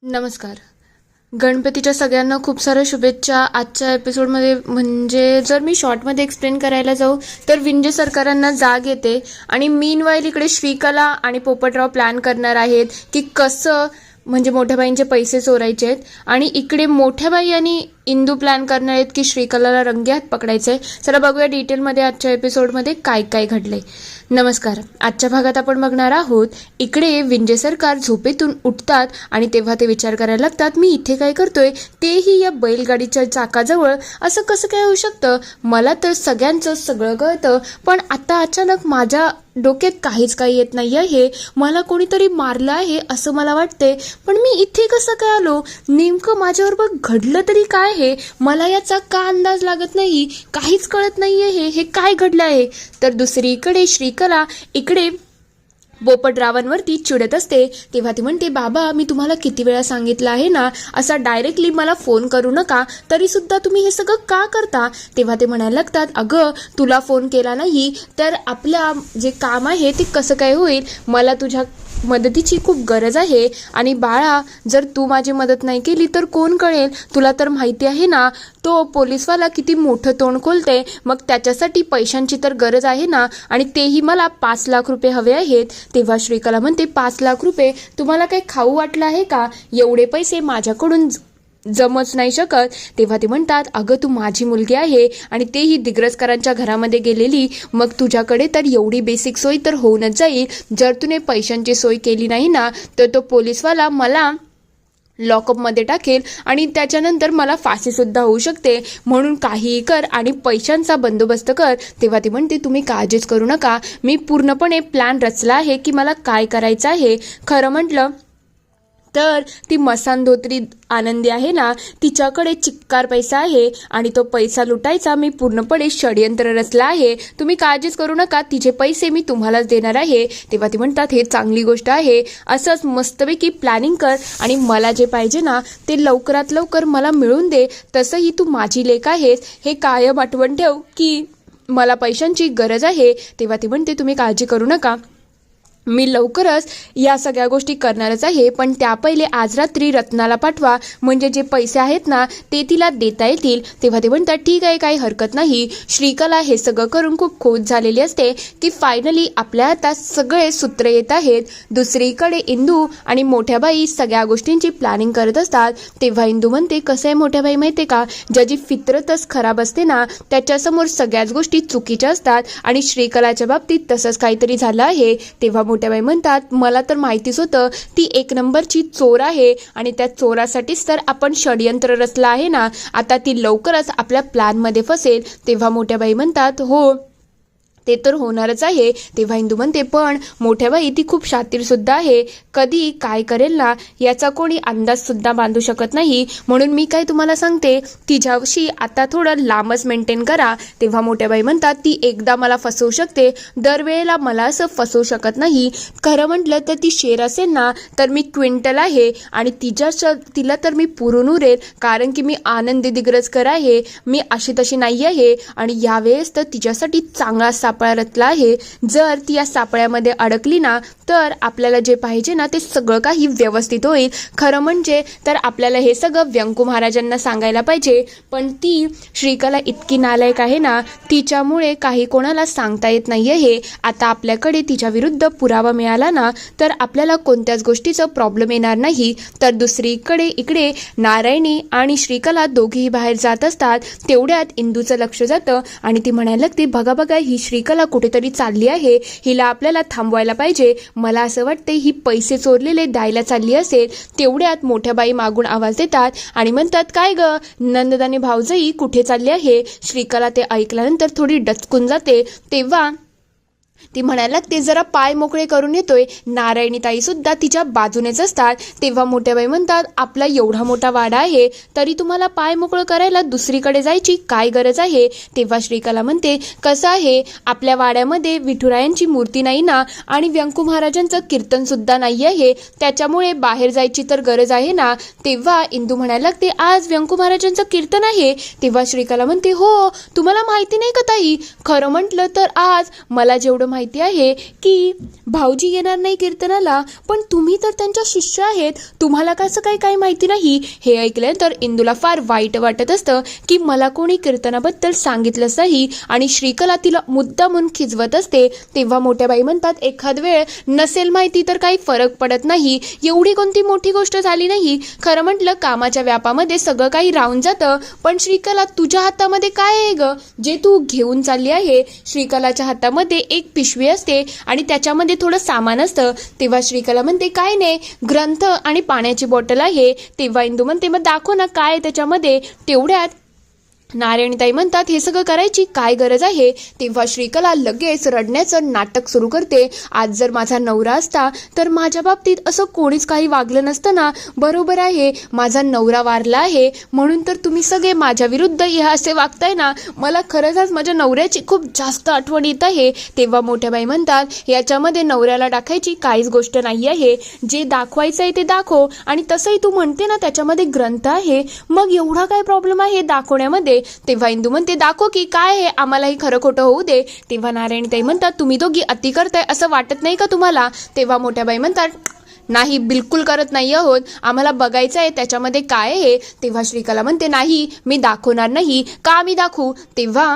नमस्कार. गणपतीच्या सगळ्यांना खूप साऱ्या शुभेच्छा. आजच्या एपिसोडमध्ये म्हणजे जर मी शॉर्टमध्ये एक्सप्लेन करायला जाऊ तर विंजे सरकारांना जाग येते आणि मीनवाईल इकडे श्रीकला आणि पोपटराव प्लॅन करणार आहेत की कसं म्हणजे मोठ्या बाईंचे पैसे चोरायचे आहेत. आणि इकडे मोठ्या बाई आणि इंदू प्लॅन करणार आहेत की श्रीकलाला रंगेहात पकडायचं आहे. चला बघूया डिटेलमध्ये आजच्या एपिसोडमध्ये काय काय घडले. नमस्कार. आजच्या भागात आपण बघणार आहोत इकडे विंजे सरकार झोपेतून उठतात आणि तेव्हा ते विचार करायला लागतात, मी इथे काय करतोय, तेही या बैलगाडीच्या चाकाजवळ. असं कसं काय होऊ शकतं? मला तर सगळ्यांचं सगळं कळतं, पण आता अचानक माझ्या डोक्यात काही येत नाही आहे. मला कोणीतरी मारलं आहे असं मला वाटते, पण मी इथे कसं काय आलो? नेमकं माझ्याबरोबर घडलं तरी काय आहे? मला याचा का अंदाज लागत नाही? काहीच कळत नाही आहे हे काय घडलं आहे. तर दुसरीकडे श्रीकला इकडे पोपटरावांवरती चिडत असते. तेव्हा ती म्हणते, बाबा मी तुम्हाला किती वेळा सांगितलं आहे ना, असा डायरेक्टली मला फोन करू नका, तरी सुद्धा तुम्ही हे सगळं का करता? तेव्हा ते म्हणायला लागतात, अगं तुला फोन केला नाही तर आपल्या जे काम आहे ते कसं काय होईल? मला तुझ्या मदतीची खूप गरज आहे आणि बाळा जर तू माझी मदत नाही केली तर कोण कळेल? तुला तर माहिती आहे ना तो पोलीसवाला किती मोठं तोंड खोलते, मग त्याच्यासाठी पैशांची तर गरज आहे ना, आणि तेही मला 5 लाख रुपये हवे आहेत. तेव्हा श्रीकला म्हणते, 5 लाख रुपये तुम्हाला काही खाऊ वाटलं आहे का? एवढे पैसे माझ्याकडून जमच नाही शकत. तेव्हा ते म्हणतात, अगं तू माझी मुलगी आहे आणि तेही दिग्रजकरांच्या घरामध्ये गेलेली, मग तुझ्याकडे तर एवढी बेसिक सोय तर होऊनच जाईल. जर तुने पैशांची सोय केली नाही ना तर तो पोलीसवाला मला लॉकअपमध्ये टाकेल आणि त्याच्यानंतर मला फाशीसुद्धा होऊ शकते, म्हणून काहीही कर आणि पैशांचा बंदोबस्त कर. तेव्हा ती म्हणते, तुम्ही काळजीच करू नका, मी पूर्णपणे प्लॅन रचला आहे की मला काय करायचं आहे. खरं म्हटलं तर ती मसान धोत्री आनंदी आहे ना, तिच्याकडे चिक्कार पैसा आहे आणि तो पैसा लुटायचा मी पूर्णपणे षडयंत्र रचला आहे. तुम्ही काळजीच करू नका, तिचे पैसे मी तुम्हालाच देणार आहे. तेव्हा ती म्हणतात, हे चांगली गोष्ट आहे, असंच मस्तपैकी प्लॅनिंग कर आणि मला जे पाहिजे ना ते लवकरात लवकर मला मिळून दे. तसंही तू माझी लेक आहेस हे कायम आठवण ठेव की मला पैशांची गरज आहे. तेव्हा ती म्हणते, तुम्ही काळजी करू नका, मी लवकरच या सगळ्या गोष्टी करणारच आहे, पण त्या पहिले आज रात्री रत्नाला पाठवा, म्हणजे जे पैसे आहेत ना ते तिला देता येतील. तेव्हा ते म्हणतात, ठीक आहे, काही हरकत नाही. श्रीकला हे सगळं करून खूप खुश झालेली असते की फायनली आपल्या हातात सगळे सूत्र येत आहेत. दुसरीकडे इंदू आणि मोठ्या बाई सगळ्या गोष्टींची प्लॅनिंग करत असतात. तेव्हा इंदू म्हणते, कसं आहे मोठ्या बाई माहिती का, ज्याची फितरतच खराब असते ना त्याच्यासमोर सगळ्याच गोष्टी चुकीच्या असतात आणि श्रीकलाच्या बाबतीत तसंच काहीतरी झालं आहे. तेव्हा मोठ्या बाई म्हणतात, मला तर माहितीच होतं ती 1 नंबरची चोर आहे आणि त्या चोरासाठीच तर आपण षडयंत्र रचलं आहे ना, आता ती लवकरच आपल्या प्लॅनमध्ये फसेल. तेव्हा मोठ्या बाई म्हणतात, हो ते तर होणारच आहे. तेव्हा इंदू म्हणते, पण मोठ्या बाई ती खूप शातीर सुद्धा आहे, कधी काय करेल ना याचा कोणी अंदाज सुद्धा बांधू शकत नाही, म्हणून मी काय तुम्हाला सांगते, तिच्याशी आता थोडं लांबच मेंटेन करा. तेव्हा मोठ्या बाई म्हणतात, ती एकदा मला फसवू शकते, दरवेळेला मला असं फसवू शकत नाही. खरं म्हटलं तर ती शेर असेल ना तर मी क्विंटल आहे आणि तिला तर मी पुरून उरेल, कारण की मी आनंदी दिग्रजकर आहे, मी अशी तशी नाही आहे. आणि यावेळेस तर तिच्यासाठी चांगला सापळा रचला आहे. जर ती या सापळ्यामध्ये अडकली ना तर आपल्याला जे पाहिजे ना ते सगळं काही व्यवस्थित होईल. खरं म्हणजे तर आपल्याला हे सगळं व्यंकू महाराजांना सांगायला पाहिजे, पण ती श्रीकला इतकी नालायक आहे ना, तिच्यामुळे काही कोणाला सांगता येत नाही आहे. आता आपल्याकडे तिच्या विरुद्ध पुरावा मिळाला ना तर आपल्याला कोणत्याच गोष्टीचं प्रॉब्लेम येणार नाही. तर दुसरीकडे इकडे नारायणी आणि श्रीकला दोघीही बाहेर जात असतात. तेवढ्यात इंदूचं लक्ष जातं आणि ती म्हणायला लागते, बघा बघा ही श्रीकला कुठेतरी चालली आहे, हिला आपल्याला थांबवायला पाहिजे. मला असं वाटते ही पैसे चोरलेले द्यायला चालली असेल. तेवढ्यात मोठ्या बाई मागून आवाज देतात आणि म्हणतात, काय ग नंददानी भाऊजाई कुठे चालली आहे? श्रीकला ते ऐकल्यानंतर थोडी डचकून जाते. तेव्हा ती म्हणायला लागते, जरा पाय मोकळे करून येतोय. नारायणी ताई सुद्धा तिच्या बाजूनेच असतात. तेव्हा मोठ्याबाई म्हणतात, आपला एवढा मोठा वाडा आहे तरी तुम्हाला पाय मोकळं करायला दुसरीकडे जायची काय गरज आहे? तेव्हा श्रीकला म्हणते, कसं आहे आपल्या वाड्यामध्ये विठुरायांची मूर्ती नाही ना आणि व्यंकू महाराजांचं कीर्तन सुद्धा नाही आहे, त्याच्यामुळे बाहेर जायची तर गरज आहे ना. तेव्हा इंदू म्हणायला लागते, आज व्यंकू महाराजांचं कीर्तन आहे? तेव्हा श्रीकला म्हणते, हो तुम्हाला माहिती नाही का ताई, खरं म्हटलं तर आज मला जेवढं माहिती आहे की भाऊजी येणार नाही कीर्तनाला, पण तुम्ही तर त्यांच्या शिष्य आहेत, तुम्हाला कसं काही माहिती नाही. हे ऐकल्यानंतर इंदूला फार वाईट वाटत असतं की मला कोणी कीर्तनाबद्दल सांगितलंच नाही आणि श्रीकला तिला मुद्दामून खिजवत असते. तेव्हा मोठ्या बाई म्हणतात, एखाद वेळ नसेल माहिती तर काही फरक पडत नाही, एवढी कोणती मोठी गोष्ट झाली नाही. खरं म्हटलं कामाच्या व्यापामध्ये सगळं काही राहून जातं, पण श्रीकला तुझ्या हातामध्ये काय आहे ग जे तू घेऊन चालली आहे. श्रीकलाच्या हातामध्ये एक पिशवी असते आणि त्याच्यामध्ये थोडं सामान असतं. तेव्हा श्रीकला म्हणते, काय नाही, ग्रंथ आणि पाण्याची बॉटल आहे. तेव्हा इंदू म्हणते, मग दाखव ना काय त्याच्यामध्ये. तेवढ्यात नारायणीताई म्हणतात, हे सगळं करायची काय गरज आहे. तेव्हा श्रीकला लगेच रडण्याचं नाटक सुरू करते. आज जर माझा नवरा असता तर माझ्या बाबतीत असं कोणीच काही वागलं नसतं ना. बरोबर आहे, माझा नवरा वारला आहे म्हणून तर तुम्ही सगळे माझ्या विरुद्ध असे वागताय ना. मला खरंच आज माझ्या नवऱ्याची खूप जास्त आठवण येत आहे. तेव्हा मोठ्या बाई म्हणतात, याच्यामध्ये नवऱ्याला टाकायची काहीच गोष्ट नाही आहे, जे दाखवायचं आहे ते दाखव. आणि तसंही तू म्हणते ना त्याच्यामध्ये ग्रंथ आहे, मग एवढा काय प्रॉब्लेम आहे दाखवण्यामध्ये. तेव्हा इंदू म्हणते, दाखव की काय आहे, आम्हालाही खरं खोटं होऊ दे. तेव्हा नारायणताई म्हणतात, तुम्ही दोघी अति करताय असं वाटत नाही का तुम्हाला. तेव्हा मोठ्या बाई म्हणतात, नाही, बिलकुल करत नाही आहोत, आम्हाला बघायचं आहे त्याच्यामध्ये काय आहे. तेव्हा श्रीकला म्हणते, नाही मी दाखवणार नाही. का मी दाखवू. तेव्हा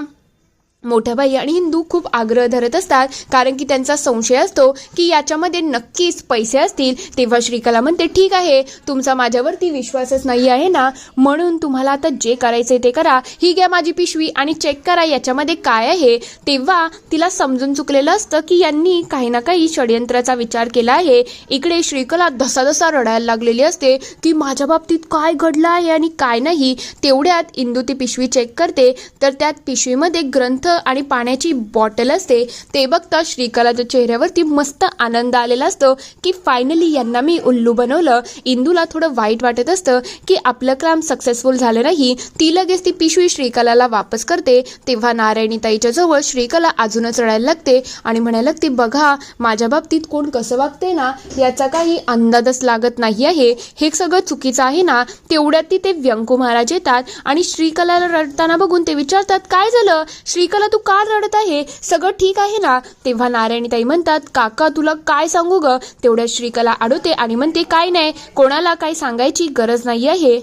मोठ्याबाई आणि हिंदू खूप आग्रह धरत असतात, कारण की त्यांचा संशय असतो की याच्यामध्ये नक्कीच पैसे असतील. तेव्हा श्रीकला म्हणते, ठीक आहे, तुमचा माझ्यावरती विश्वासच नाही आहे ना, म्हणून तुम्हाला आता जे करायचे ते करा. ही घ्या माझी पिशवी आणि चेक करा याच्यामध्ये काय आहे. तेव्हा तिला समजून चुकलेलं असतं की यांनी काही ना काही षडयंत्राचा विचार केला आहे. इकडे श्रीकला धसाधसा रडायला लागलेली असते की माझ्या बाबतीत काय घडलं आहे आणि काय नाही. तेवढ्यात इंदू ती पिशवी चेक करते तर त्यात पिशवीमध्ये ग्रंथ आणि पाण्याची बॉटल असते. ते बघता श्रीकलाच्या चेहऱ्यावरती मस्त आनंद आलेला असतो की फायनली यांना मी उल्लू बनवलं. इंदूला थोडं वाईट वाटत असतं की आपलं काम सक्सेसफुल झालं नाही. ती लगेच ती पिशवी श्रीकलाला वापस करते. तेव्हा नारायणीताईच्या जवळ श्रीकला अजूनच रडायला लागते आणि म्हणायला लागते, बघा माझ्या बाबतीत कोण कसं वागते ना याचा काही अंदाजच लागत नाही आहे, हे सगळं चुकीचं आहे ना. तेवढ्यात तिथे व्यंकू महाराज येतात आणि श्रीकलाला रडताना बघून ते विचारतात, काय झालं श्रीकला, तू का रडत आहे, सगळं ठीक आहे ना. तेव्हा नारायणीताई म्हणतात, काका तुला काय सांगू ग. तेवढ्या श्रीकला अडवते आणि म्हणते, काय नाही, कोणाला काही सांगायची गरज नाही आहे.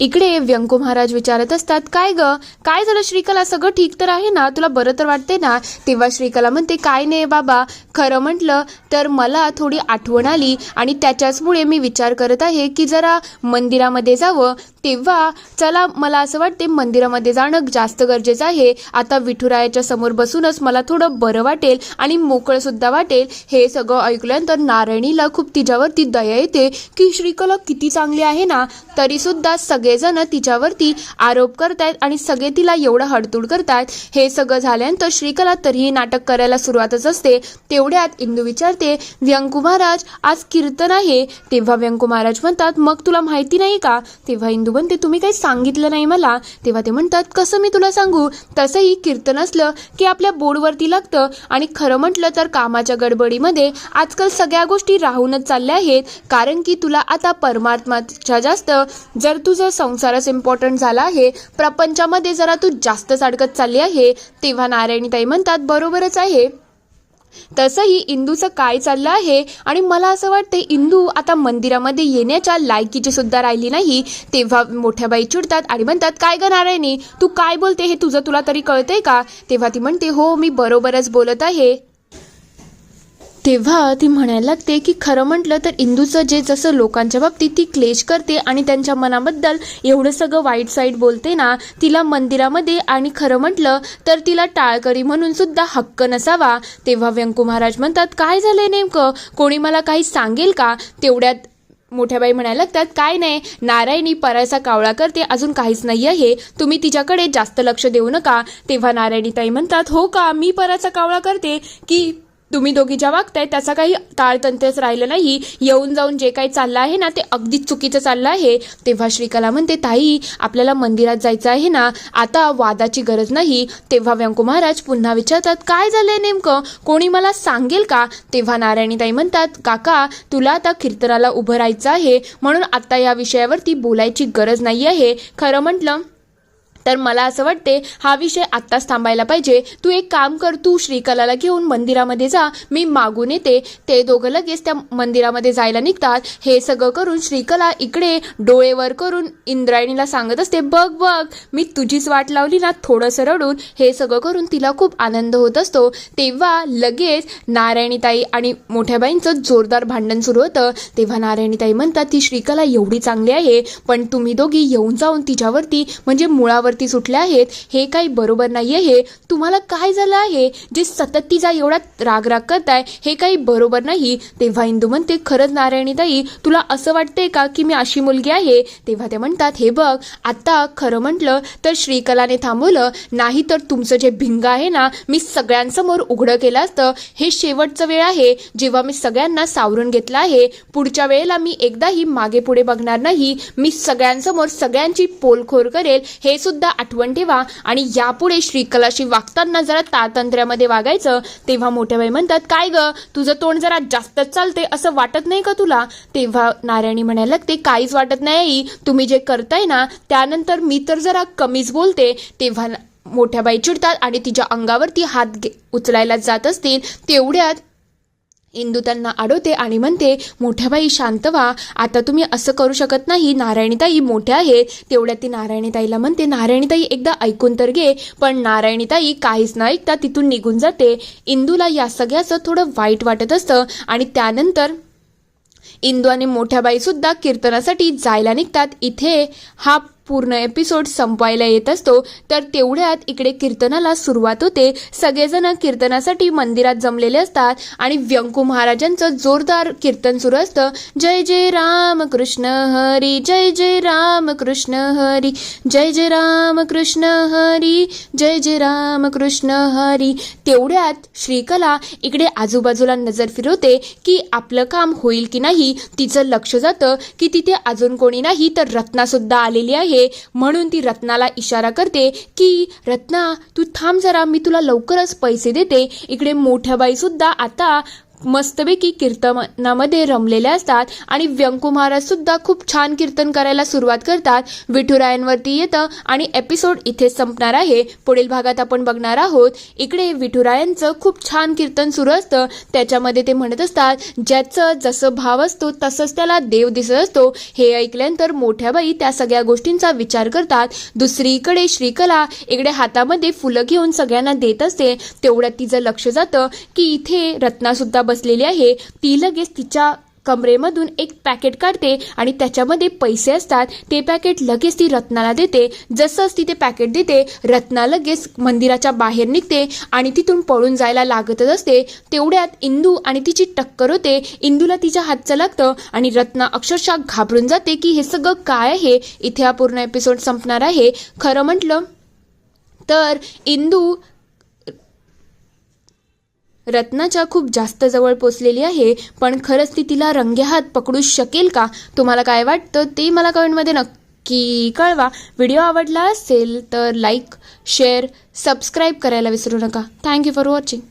इकडे व्यंकू महाराज विचारत असतात, काय ग काय झालं श्रीकला, सगळं ठीक तर आहे ना, तुला बरं तर वाटते ना. तेव्हा श्रीकला म्हणते, काय नाही बाबा, खरं म्हटलं तर मला थोडी आठवण आली आणि त्याच्याचमुळे मी विचार करत आहे की जरा मंदिरामध्ये जावं. तेव्हा चला, मला असं वाटते मंदिरामध्ये जाणं जास्त गरजेचं आहे. आता विठुरायाच्या समोर बसूनच मला थोडं बरं वाटेल आणि मोकळं सुद्धा वाटेल. हे सगळं ऐकल्यानंतर नारायणीला खूप तिच्यावरती दया येते की श्रीकला किती चांगली आहे ना, तरी सुद्धा सगळेजण तिच्यावरती आरोप करतायत आणि सगळे तिला एवढं हडतूड करतायत. हे सगळं झाल्यानंतर श्रीकला तरीही नाटक करायला सुरुवातच असते. तेवढ्यात इंदू विचारते, व्यंकू महाराज आज कीर्तन आहे. तेव्हा व्यंकू महाराज म्हणतात, मग तुला माहिती नाही का. तेव्हा इंदू म्हणते, तुम्ही काही सांगितलं नाही मला. तेव्हा ते म्हणतात, कसं मी तुला सांगू, तसंही कीर्तन असलं की आपल्या बोर्डवरती लागतं आणि खरं म्हटलं तर कामाच्या गडबडीमध्ये आजकाल सगळ्या गोष्टी राहूनच चालल्या आहेत, कारण की तुला आता परमात्माच्या जास्त जर तुझं संसारच इम्पॉर्टंट झाला आहे, प्रपंचामध्ये जरा तू जास्तच अडकत चालली आहे. तेव्हा नारायणीताई म्हणतात, बरोबरच आहे, तसंही इंदूचं काय चाललं आहे आणि मला असं वाटते इंदू आता मंदिरामध्ये येण्याच्या लायकीची सुद्धा राहिली नाही. तेव्हा मोठ्या बाई चिडतात आणि म्हणतात, काय ग नारायणी, तू काय बोलते हे तुला तरी कळतंय का. तेव्हा ती म्हणते, हो मी बरोबरच बोलत आहे. तेव्हा ती म्हणायला लागते की खरं म्हटलं तर इंदूचं जे जसं लोकांच्या बाबतीत ती क्लेश करते आणि त्यांच्या मनाबद्दल एवढं सगळं वाईट साईड बोलते ना, तिला मंदिरामध्ये आणि खरं म्हटलं तर तिला टाळकरी म्हणून सुद्धा हक्क नसावा. तेव्हा व्यंकू महाराज म्हणतात, काय झालंय नेमकं, कोणी मला काही सांगेल का. तेवढ्यात मोठ्या बाई म्हणायला लागतात, काय नाही, नारायणी पराचा कावळा करते, अजून काहीच नाही आहे, तुम्ही तिच्याकडे जास्त लक्ष देऊ नका. तेव्हा नारायणीताई म्हणतात, हो का, मी पराचा कावळा करते की तुम्ही दोघी ज्या वागताय त्याचा काही ताळतंत्रच राहिलं नाही, येऊन जाऊन जे काही चाललं आहे ना ते अगदीच चुकीचं चाललं आहे. तेव्हा श्रीकला म्हणते, ताई आपल्याला मंदिरात जायचं आहे ना, आता वादाची गरज नाही. तेव्हा व्यंकू महाराज पुन्हा विचारतात, काय झालंय नेमकं, कोणी मला सांगेल का. तेव्हा नारायणीताई म्हणतात, काका तुला आता कीर्तनाला उभं राहायचं आहे, म्हणून आता या विषयावरती बोलायची गरज नाही आहे. खरं म्हटलं तर मला असं वाटते हा विषय आत्ताच थांबायला पाहिजे. तू एक काम कर, तू श्रीकलाला घेऊन मंदिरामध्ये जा, मी मागून येते. ते दोघं लगेच त्या मंदिरामध्ये जायला निघतात. हे सगळं करून श्रीकला इकडे डोळे वर करून इंद्रायणीला सांगत असते, बघ बघ मी तुझीच वाट लावली ना, थोडंसं रडून. हे सगळं करून तिला खूप आनंद होत असतो. तेव्हा लगेच नारायणीताई आणि मोठ्या बाईंचं जोरदार भांडण सुरू होतं. तेव्हा नारायणीताई म्हणतात, ती श्रीकला एवढी चांगली आहे, पण तुम्ही दोघी येऊन जाऊन तिच्यावरती म्हणजे मुळावर सुटले आहेत, हे काही बरोबर नाही आहे. तुम्हाला काय झालं आहे जे सतत तिचा एवढा राग करताय, हे काही बरोबर नाही. तेव्हा इंदू म्हणते, खरंच नारायणीताई तुला असं वाटतंय का की मी अशी मुलगी आहे? तेव्हा ते म्हणतात, हे बघ आता खरं म्हटलं तर श्रीकलाने थांबवलं नाही तर तुमचं जे भिंग आहे ना, मी सगळ्यांसमोर उघडं केलं असतं. हे शेवटचं वेळ आहे जेव्हा मी सगळ्यांना सावरून घेतलं आहे. पुढच्या वेळेला मी एकदाही मागे पुढे बघणार नाही. मी सगळ्यांसमोर सगळ्यांची पोलखोर करेल, हे सुद्धा आठवण ठेवा. आणि यापुढे श्रीकलाशी वागताना जरा ताळतंत्र्यामध्ये वागायचं. तेव्हा मोठ्याबाई म्हणतात, काय ग तुझं तोंड जरा जास्तच चालते, असं वाटत नाही का तुला? तेव्हा नारायणी म्हणायला लागते, काहीच वाटत नाही, तुम्ही जे करताय ना त्यानंतर मी तर जरा कमीच बोलते. तेव्हा मोठ्याबाई चिडतात आणि तिच्या अंगावरती हात उचलायला जात असतील. तेवढ्यात इंदू त्यांना अडवते आणि म्हणते, मोठ्याबाई शांत व्हा, आता तुम्ही असं करू शकत नाही, नारायणीताई मोठ्या आहेत. तेवढ्यात ती नारायणीताईला म्हणते, नारायणीताई एकदा ऐकून तर घे. पण नारायणीताई काहीच न ऐकता तिथून निघून जाते. इंदूला या सगळ्याचं थोडं वाईट वाटत असतं आणि त्यानंतर इंदू आणि मोठ्याबाई सुद्धा कीर्तनासाठी जायला निघतात. इथे हा पूर्ण एपिसोड संपवायला येत असतो. तर तेवढ्यात इकडे कीर्तनाला सुरुवात होते. सगळेजण कीर्तनासाठी मंदिरात जमलेले असतात आणि व्यंकू महाराजांचं जोरदार कीर्तन सुरू असतं. जय जय राम कृष्ण हरी, जय जय राम कृष्ण हरी, जय जय राम कृष्ण हरी, जय जय राम कृष्ण हरी. तेवढ्यात श्रीकला इकडे आजूबाजूला नजर फिरवते की आपलं काम होईल की नाही. तिचं लक्ष जातं की तिथे अजून कोणी नाही तर रत्ना सुद्धा आलेली आहे. म्हणून ती रत्नाला इशारा करते की रत्ना तू थांब जरा, मी तुला लवकरच पैसे देते. इकडे मोठ्याबाई सुद्धा आता मस्तपैकी कीर्तनामध्ये रमलेल्या असतात आणि व्यंकू महाराज सुद्धा खूप छान कीर्तन करायला सुरुवात करतात. विठुरायांवरती येतं आणि एपिसोड इथे संपणार आहे. पुढील भागात आपण बघणार आहोत इकडे विठुरायांचं खूप छान कीर्तन सुरू असतं. त्याच्यामध्ये ते म्हणत असतात, ज्याचं जसं भाव असतो तसंच त्याला देव दिसत असतो. हे ऐकल्यानंतर मोठ्याबाई त्या सगळ्या गोष्टींचा विचार करतात. दुसरीकडे श्रीकला इकडे हातामध्ये फुलं घेऊन सगळ्यांना देत असते. तेवढ्यात तिचं लक्ष जातं की इथे रत्ना सुद्धा बसलेली आहे. ती लगेच तिच्या कमरेमधून एक पॅकेट काढते आणि त्याच्यामध्ये पैसे असतात. ते पॅकेट लगेच ती रत्नाला देते. जसंच ती ते पॅकेट देते, रत्ना लगेच मंदिराच्या बाहेर निघते आणि तिथून पळून जायला लागतच असते. तेवढ्यात इंदू आणि तिची टक्कर होते. इंदूला तिच्या हातचं लागतं आणि रत्ना अक्षरशः घाबरून जाते की हे सगळं काय आहे. इथे हा पूर्ण एपिसोड संपणार आहे. खरं म्हटलं तर इंदू रत्नाच्या खूप जास्त जवळ पोचलेली आहे, पण खरंच ती तिला रंगेहात पकडू शकेल का? तुम्हाला काय वाटतं ते मला कमेंटमध्ये नक्की कळवा. व्हिडिओ आवडला असेल तर लाईक, शेअर, सबस्क्राईब करायला विसरू नका. Thank you for watching.